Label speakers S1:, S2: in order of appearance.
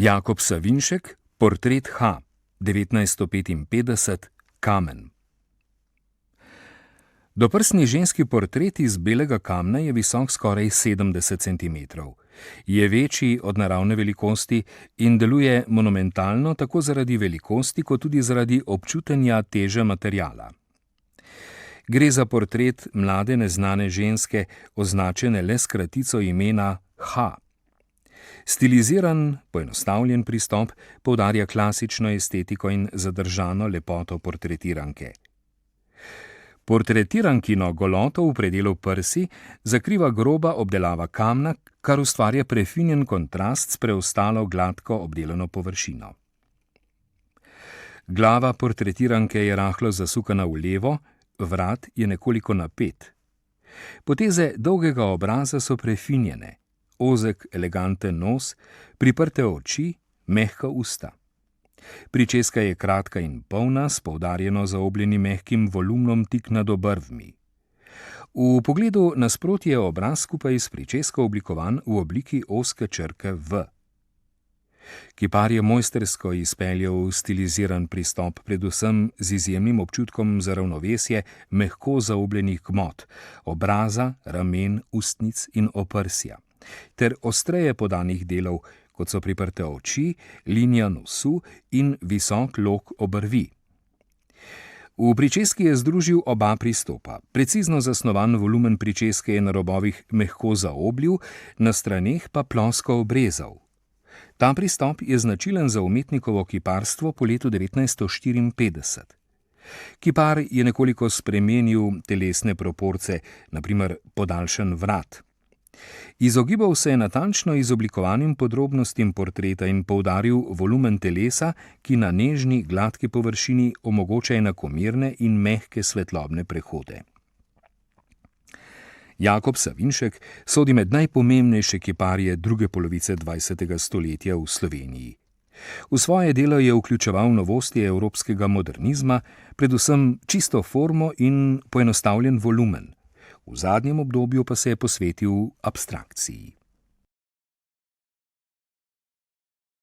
S1: Jakob Savinšek, Portret H. 1955, Kamen. Doprsni ženski portret iz belega kamna je visok skoraj 70 centimetrov. Je večji od naravne velikosti in deluje monumentalno tako zaradi velikosti kot tudi zaradi občutenja teže materiala. Gre za portret mlade neznane ženske, označene le s kratico imena H. Stiliziran, poenostavljen pristop poudarja klasično estetiko in zadržano lepoto portretiranke. Portretirankino goloto v predelu prsi zakriva groba obdelava kamna, kar ustvarja prefinjen kontrast s preostalo gladko obdelano površino. Glava portretiranke je rahlo zasukana v levo, vrat je nekoliko napet. Poteze dolgega obraza so prefinjene, ozek, eleganten nos, priprte oči, mehka usta. Pričeska je kratka in polna, s poudarjeno zaobljenim mehkim volumnom tik nad obrvmi. V pogledu nasproti je obraz skupaj s pričesko oblikovan v obliki ozke črke V. Kipar je mojstrsko izpeljal stiliziran pristop, predvsem z izjemnim občutkom za ravnovesje mehko zaobljenih gmot, obraza, ramen, ustnic in oprsja, ter ostreje podanih delov, kot so priprte oči, linija nosu in visok lok obrvi. V pričeski je združil oba pristopa. Precizno zasnovan volumen pričeske je na robovih mehko zaobljiv, na straneh pa plosko obrezal. Ta pristop je značilen za umetnikovo kiparstvo po letu 1954. Kipar je nekoliko spremenil telesne proporce, na primer podaljšan vrat. Izogibal se je natančno izoblikovanim podrobnostim portreta in poudaril volumen telesa, ki na nežni, gladki površini omogoča enakomerne in mehke svetlobne prehode. Jakob Savinšek sodi med najpomembnejše kiparje druge polovice 20. stoletja v Sloveniji. V svoje delo je vključeval novosti evropskega modernizma, predvsem čisto formo in poenostavljen volumen. V zadnjem obdobju pa se je posvetil abstrakciji.